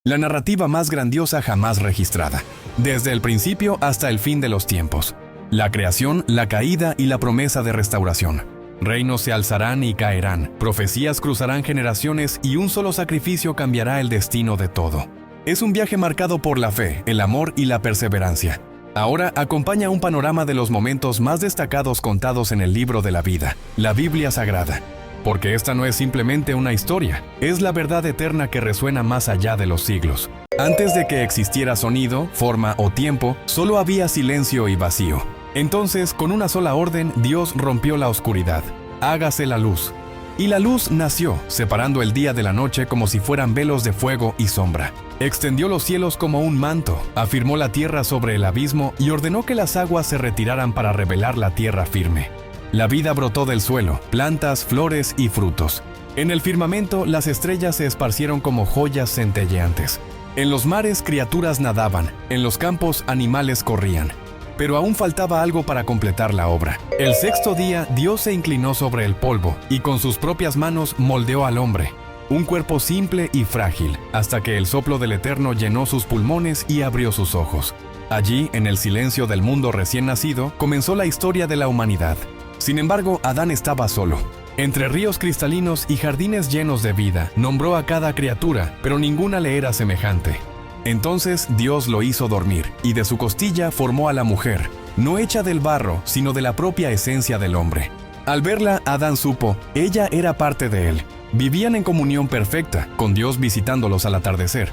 la narrativa más grandiosa jamás registrada, desde el principio hasta el fin de los tiempos. La creación, la caída y la promesa de restauración. Reinos se alzarán y caerán, profecías cruzarán generaciones y un solo sacrificio cambiará el destino de todo. Es un viaje marcado por la fe, el amor y la perseverancia. Ahora acompaña un panorama de los momentos más destacados contados en el libro de la vida, la Biblia Sagrada. Porque esta no es simplemente una historia, es la verdad eterna que resuena más allá de los siglos. Antes de que existiera sonido, forma o tiempo, solo había silencio y vacío. Entonces, con una sola orden, Dios rompió la oscuridad. Hágase la luz. Y la luz nació, separando el día de la noche como si fueran velos de fuego y sombra. Extendió los cielos como un manto, afirmó la tierra sobre el abismo y ordenó que las aguas se retiraran para revelar la tierra firme. La vida brotó del suelo, plantas, flores y frutos. En el firmamento, las estrellas se esparcieron como joyas centelleantes. En los mares, criaturas nadaban, en los campos, animales corrían. Pero aún faltaba algo para completar la obra. El sexto día, Dios se inclinó sobre el polvo y con sus propias manos moldeó al hombre. Un cuerpo simple y frágil, hasta que el soplo del Eterno llenó sus pulmones y abrió sus ojos. Allí, en el silencio del mundo recién nacido, comenzó la historia de la humanidad. Sin embargo, Adán estaba solo. Entre ríos cristalinos y jardines llenos de vida, nombró a cada criatura, pero ninguna le era semejante. Entonces Dios lo hizo dormir, y de su costilla formó a la mujer, no hecha del barro, sino de la propia esencia del hombre. Al verla, Adán supo, ella era parte de él. Vivían en comunión perfecta, con Dios visitándolos al atardecer.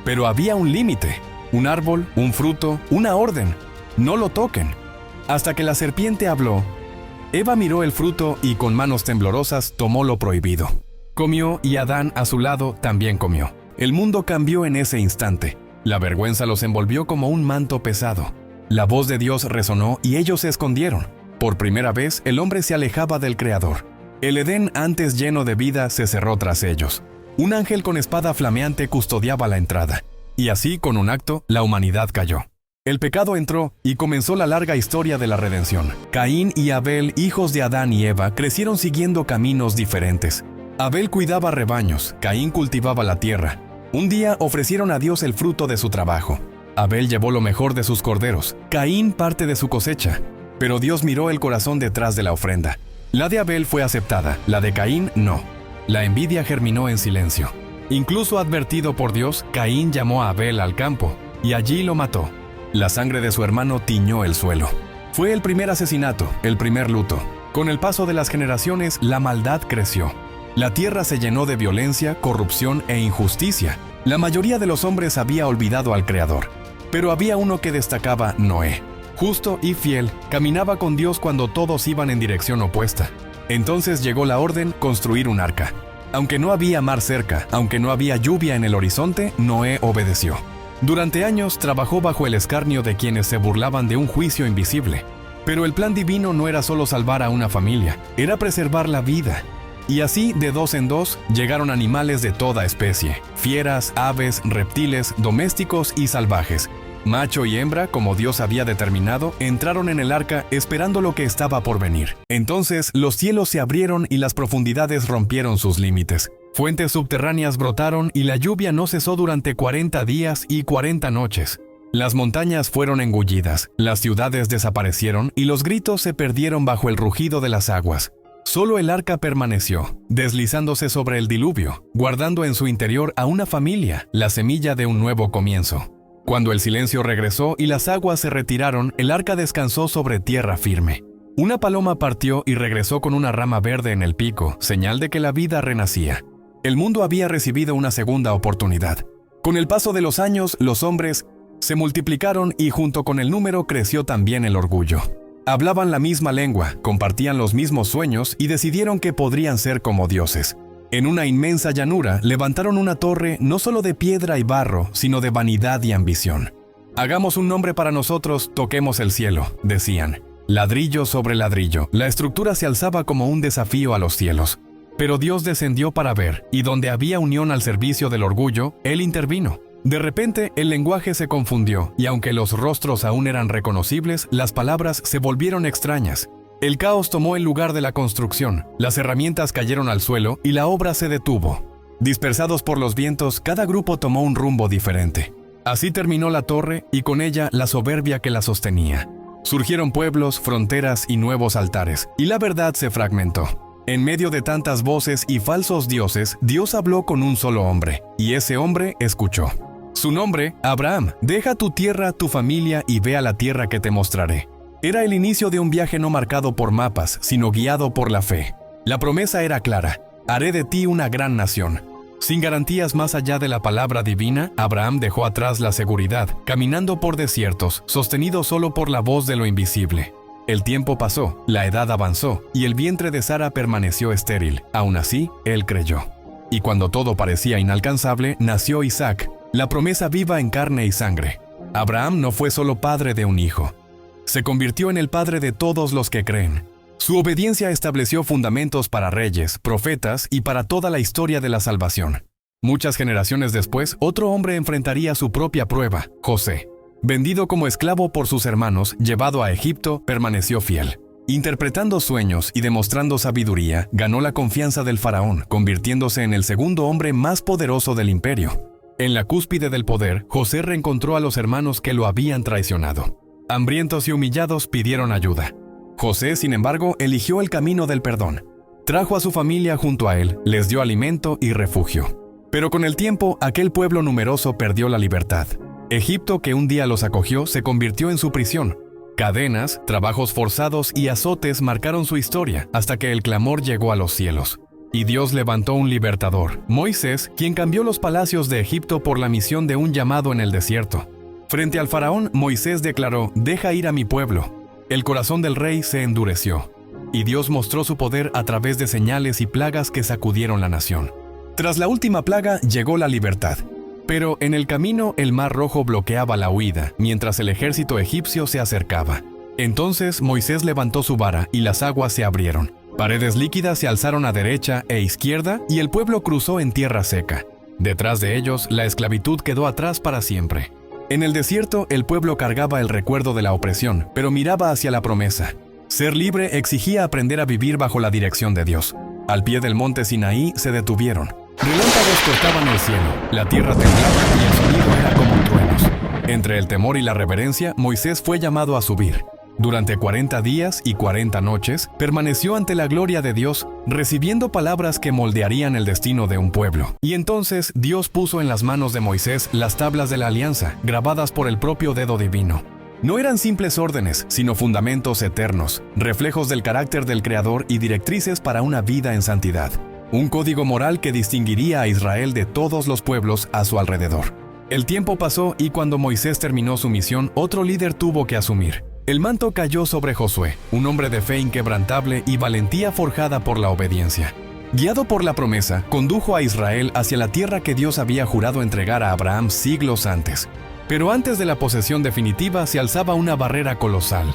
Pero había un límite, un árbol, un fruto, una orden. No lo toquen. Hasta que la serpiente habló, Eva miró el fruto y con manos temblorosas tomó lo prohibido. Comió y Adán a su lado también comió. El mundo cambió en ese instante. La vergüenza los envolvió como un manto pesado. La voz de Dios resonó y ellos se escondieron. Por primera vez, el hombre se alejaba del Creador. El Edén, antes lleno de vida, se cerró tras ellos. Un ángel con espada flameante custodiaba la entrada. Y así, con un acto, la humanidad cayó. El pecado entró y comenzó la larga historia de la redención. Caín y Abel, hijos de Adán y Eva, crecieron siguiendo caminos diferentes. Abel cuidaba rebaños, Caín cultivaba la tierra. Un día ofrecieron a Dios el fruto de su trabajo. Abel llevó lo mejor de sus corderos, Caín parte de su cosecha. Pero Dios miró el corazón detrás de la ofrenda. La de Abel fue aceptada, la de Caín no. La envidia germinó en silencio. Incluso advertido por Dios, Caín llamó a Abel al campo, y allí lo mató. La sangre de su hermano tiñó el suelo. Fue el primer asesinato, el primer luto. Con el paso de las generaciones, la maldad creció. La tierra se llenó de violencia, corrupción e injusticia. La mayoría de los hombres había olvidado al Creador. Pero había uno que destacaba, Noé. Justo y fiel, caminaba con Dios cuando todos iban en dirección opuesta. Entonces llegó la orden, construir un arca. Aunque no había mar cerca, aunque no había lluvia en el horizonte, Noé obedeció. Durante años trabajó bajo el escarnio de quienes se burlaban de un juicio invisible. Pero el plan divino no era solo salvar a una familia, era preservar la vida. Y así, de dos en dos, llegaron animales de toda especie, fieras, aves, reptiles, domésticos y salvajes. Macho y hembra, como Dios había determinado, entraron en el arca esperando lo que estaba por venir. Entonces, los cielos se abrieron y las profundidades rompieron sus límites. Fuentes subterráneas brotaron y la lluvia no cesó durante 40 días y 40 noches. Las montañas fueron engullidas, las ciudades desaparecieron y los gritos se perdieron bajo el rugido de las aguas. Solo el arca permaneció, deslizándose sobre el diluvio, guardando en su interior a una familia, la semilla de un nuevo comienzo. Cuando el silencio regresó y las aguas se retiraron, el arca descansó sobre tierra firme. Una paloma partió y regresó con una rama verde en el pico, señal de que la vida renacía. El mundo había recibido una segunda oportunidad. Con el paso de los años, los hombres se multiplicaron y junto con el número creció también el orgullo. Hablaban la misma lengua, compartían los mismos sueños y decidieron que podrían ser como dioses. En una inmensa llanura levantaron una torre no solo de piedra y barro, sino de vanidad y ambición. Hagamos un nombre para nosotros, toquemos el cielo, decían. Ladrillo sobre ladrillo, la estructura se alzaba como un desafío a los cielos. Pero Dios descendió para ver, y donde había unión al servicio del orgullo, Él intervino. De repente, el lenguaje se confundió, y aunque los rostros aún eran reconocibles, las palabras se volvieron extrañas. El caos tomó el lugar de la construcción, las herramientas cayeron al suelo y la obra se detuvo. Dispersados por los vientos, cada grupo tomó un rumbo diferente. Así terminó la torre y con ella la soberbia que la sostenía. Surgieron pueblos, fronteras y nuevos altares, y la verdad se fragmentó. En medio de tantas voces y falsos dioses, Dios habló con un solo hombre, y ese hombre escuchó. Su nombre, Abraham. Deja tu tierra, tu familia y ve a la tierra que te mostraré. Era el inicio de un viaje no marcado por mapas, sino guiado por la fe. La promesa era clara: haré de ti una gran nación. Sin garantías más allá de la palabra divina, Abraham dejó atrás la seguridad, caminando por desiertos, sostenido solo por la voz de lo invisible. El tiempo pasó, la edad avanzó, y el vientre de Sara permaneció estéril. Aún así, él creyó. Y cuando todo parecía inalcanzable, nació Isaac, la promesa viva en carne y sangre. Abraham no fue solo padre de un hijo. Se convirtió en el padre de todos los que creen. Su obediencia estableció fundamentos para reyes, profetas y para toda la historia de la salvación. Muchas generaciones después, otro hombre enfrentaría su propia prueba, José. Vendido como esclavo por sus hermanos, llevado a Egipto, permaneció fiel. Interpretando sueños y demostrando sabiduría, ganó la confianza del faraón, convirtiéndose en el segundo hombre más poderoso del imperio. En la cúspide del poder, José reencontró a los hermanos que lo habían traicionado. Hambrientos y humillados pidieron ayuda. José, sin embargo, eligió el camino del perdón. Trajo a su familia junto a él, les dio alimento y refugio. Pero con el tiempo, aquel pueblo numeroso perdió la libertad. Egipto, que un día los acogió, se convirtió en su prisión. Cadenas, trabajos forzados y azotes marcaron su historia, hasta que el clamor llegó a los cielos. Y Dios levantó un libertador, Moisés, quien cambió los palacios de Egipto por la misión de un llamado en el desierto. Frente al faraón, Moisés declaró: «Deja ir a mi pueblo». El corazón del rey se endureció, y Dios mostró su poder a través de señales y plagas que sacudieron la nación. Tras la última plaga llegó la libertad. Pero en el camino el mar rojo bloqueaba la huida, mientras el ejército egipcio se acercaba. Entonces Moisés levantó su vara y las aguas se abrieron. Paredes líquidas se alzaron a derecha e izquierda y el pueblo cruzó en tierra seca. Detrás de ellos, la esclavitud quedó atrás para siempre. En el desierto, el pueblo cargaba el recuerdo de la opresión, pero miraba hacia la promesa. Ser libre exigía aprender a vivir bajo la dirección de Dios. Al pie del monte Sinaí se detuvieron. Relámpagos cortaban el cielo, la tierra temblaba y el sonido era como truenos. Entre el temor y la reverencia, Moisés fue llamado a subir. Durante 40 días y 40 noches, permaneció ante la gloria de Dios, recibiendo palabras que moldearían el destino de un pueblo. Y entonces Dios puso en las manos de Moisés las tablas de la alianza, grabadas por el propio dedo divino. No eran simples órdenes, sino fundamentos eternos, reflejos del carácter del Creador y directrices para una vida en santidad. Un código moral que distinguiría a Israel de todos los pueblos a su alrededor. El tiempo pasó y cuando Moisés terminó su misión, otro líder tuvo que asumir. El manto cayó sobre Josué, un hombre de fe inquebrantable y valentía forjada por la obediencia. Guiado por la promesa, condujo a Israel hacia la tierra que Dios había jurado entregar a Abraham siglos antes. Pero antes de la posesión definitiva se alzaba una barrera colosal.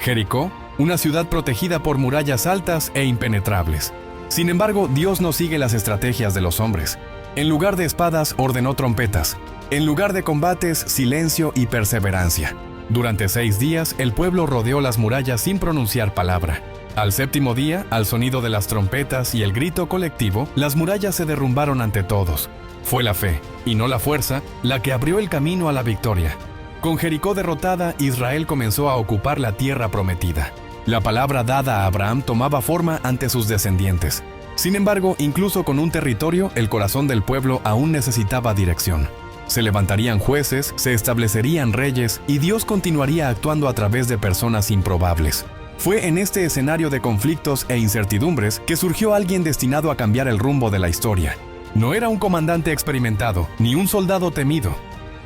Jericó, una ciudad protegida por murallas altas e impenetrables. Sin embargo, Dios no sigue las estrategias de los hombres. En lugar de espadas, ordenó trompetas. En lugar de combates, silencio y perseverancia. Durante 6 días, el pueblo rodeó las murallas sin pronunciar palabra. Al séptimo día, al sonido de las trompetas y el grito colectivo, las murallas se derrumbaron ante todos. Fue la fe, y no la fuerza, la que abrió el camino a la victoria. Con Jericó derrotada, Israel comenzó a ocupar la tierra prometida. La palabra dada a Abraham tomaba forma ante sus descendientes. Sin embargo, incluso con un territorio, el corazón del pueblo aún necesitaba dirección. Se levantarían jueces, se establecerían reyes, y Dios continuaría actuando a través de personas improbables. Fue en este escenario de conflictos e incertidumbres que surgió alguien destinado a cambiar el rumbo de la historia. No era un comandante experimentado, ni un soldado temido.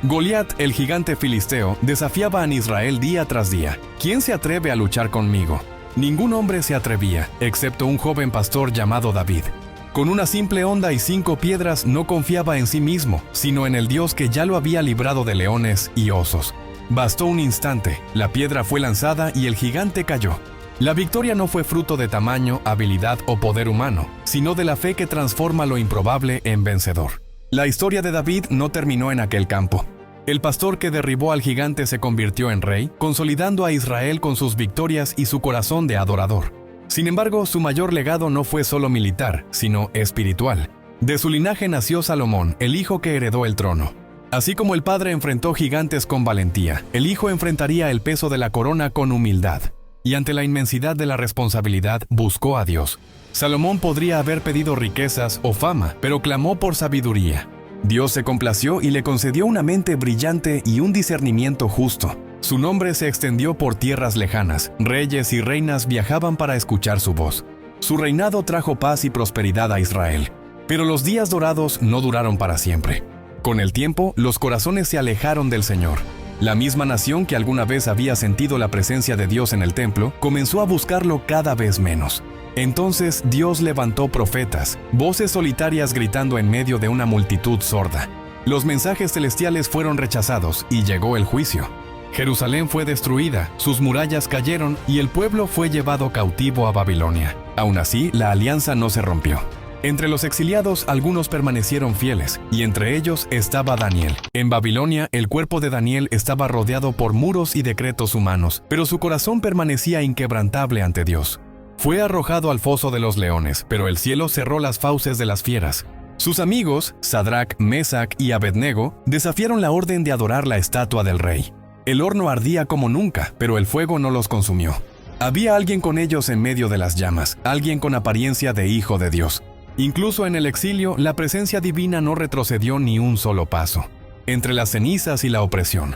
Goliat, el gigante filisteo, desafiaba a Israel día tras día. ¿Quién se atreve a luchar conmigo? Ningún hombre se atrevía, excepto un joven pastor llamado David. Con una simple honda y 5 piedras no confiaba en sí mismo, sino en el Dios que ya lo había librado de leones y osos. Bastó un instante, la piedra fue lanzada y el gigante cayó. La victoria no fue fruto de tamaño, habilidad o poder humano, sino de la fe que transforma lo improbable en vencedor. La historia de David no terminó en aquel campo. El pastor que derribó al gigante se convirtió en rey, consolidando a Israel con sus victorias y su corazón de adorador. Sin embargo, su mayor legado no fue solo militar, sino espiritual. De su linaje nació Salomón, el hijo que heredó el trono. Así como el padre enfrentó gigantes con valentía, el hijo enfrentaría el peso de la corona con humildad. Y ante la inmensidad de la responsabilidad, buscó a Dios. Salomón podría haber pedido riquezas o fama, pero clamó por sabiduría. Dios se complació y le concedió una mente brillante y un discernimiento justo. Su nombre se extendió por tierras lejanas. Reyes y reinas viajaban para escuchar su voz. Su reinado trajo paz y prosperidad a Israel. Pero los días dorados no duraron para siempre. Con el tiempo, los corazones se alejaron del Señor. La misma nación que alguna vez había sentido la presencia de Dios en el templo, comenzó a buscarlo cada vez menos. Entonces Dios levantó profetas, voces solitarias gritando en medio de una multitud sorda. Los mensajes celestiales fueron rechazados y llegó el juicio. Jerusalén fue destruida, sus murallas cayeron y el pueblo fue llevado cautivo a Babilonia. Aún así, la alianza no se rompió. Entre los exiliados, algunos permanecieron fieles, y entre ellos estaba Daniel. En Babilonia, el cuerpo de Daniel estaba rodeado por muros y decretos humanos, pero su corazón permanecía inquebrantable ante Dios. Fue arrojado al foso de los leones, pero el cielo cerró las fauces de las fieras. Sus amigos, Sadrac, Mesac y Abednego, desafiaron la orden de adorar la estatua del rey. El horno ardía como nunca, pero el fuego no los consumió. Había alguien con ellos en medio de las llamas, alguien con apariencia de hijo de Dios. Incluso en el exilio, la presencia divina no retrocedió ni un solo paso. Entre las cenizas y la opresión,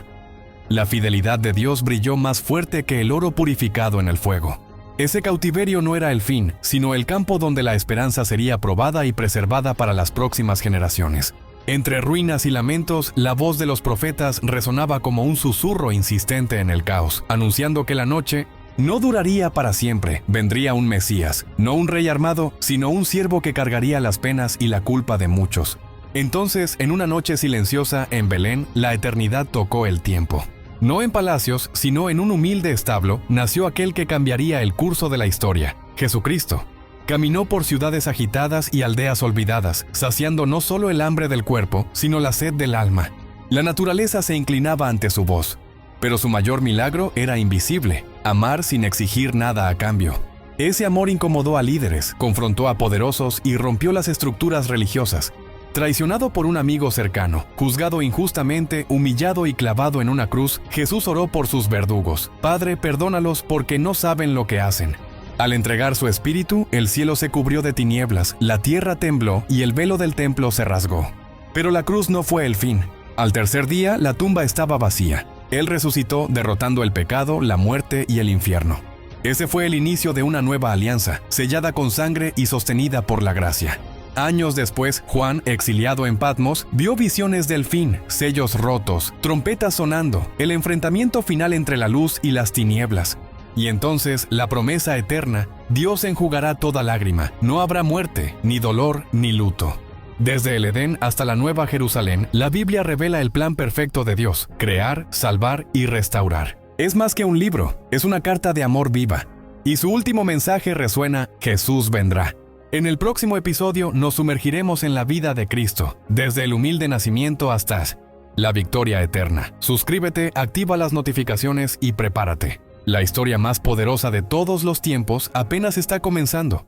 la fidelidad de Dios brilló más fuerte que el oro purificado en el fuego. Ese cautiverio no era el fin, sino el campo donde la esperanza sería probada y preservada para las próximas generaciones. Entre ruinas y lamentos, la voz de los profetas resonaba como un susurro insistente en el caos, anunciando que la noche no duraría para siempre. Vendría un Mesías, no un rey armado, sino un siervo que cargaría las penas y la culpa de muchos. Entonces, en una noche silenciosa en Belén, la eternidad tocó el tiempo. No en palacios, sino en un humilde establo, nació aquel que cambiaría el curso de la historia, Jesucristo. Caminó por ciudades agitadas y aldeas olvidadas, saciando no solo el hambre del cuerpo, sino la sed del alma. La naturaleza se inclinaba ante su voz, pero su mayor milagro era invisible: amar sin exigir nada a cambio. Ese amor incomodó a líderes, confrontó a poderosos y rompió las estructuras religiosas. Traicionado por un amigo cercano, juzgado injustamente, humillado y clavado en una cruz, Jesús oró por sus verdugos: Padre, perdónalos porque no saben lo que hacen. Al entregar su espíritu, el cielo se cubrió de tinieblas, la tierra tembló y el velo del templo se rasgó. Pero la cruz no fue el fin. Al tercer día, la tumba estaba vacía. Él resucitó, derrotando el pecado, la muerte y el infierno. Ese fue el inicio de una nueva alianza, sellada con sangre y sostenida por la gracia. Años después, Juan, exiliado en Patmos, vio visiones del fin, sellos rotos, trompetas sonando, el enfrentamiento final entre la luz y las tinieblas. Y entonces, la promesa eterna: Dios enjugará toda lágrima, no habrá muerte, ni dolor, ni luto. Desde el Edén hasta la Nueva Jerusalén, la Biblia revela el plan perfecto de Dios: crear, salvar y restaurar. Es más que un libro, es una carta de amor viva. Y su último mensaje resuena: Jesús vendrá. En el próximo episodio nos sumergiremos en la vida de Cristo, desde el humilde nacimiento hasta la victoria eterna. Suscríbete, activa las notificaciones y prepárate. La historia más poderosa de todos los tiempos apenas está comenzando.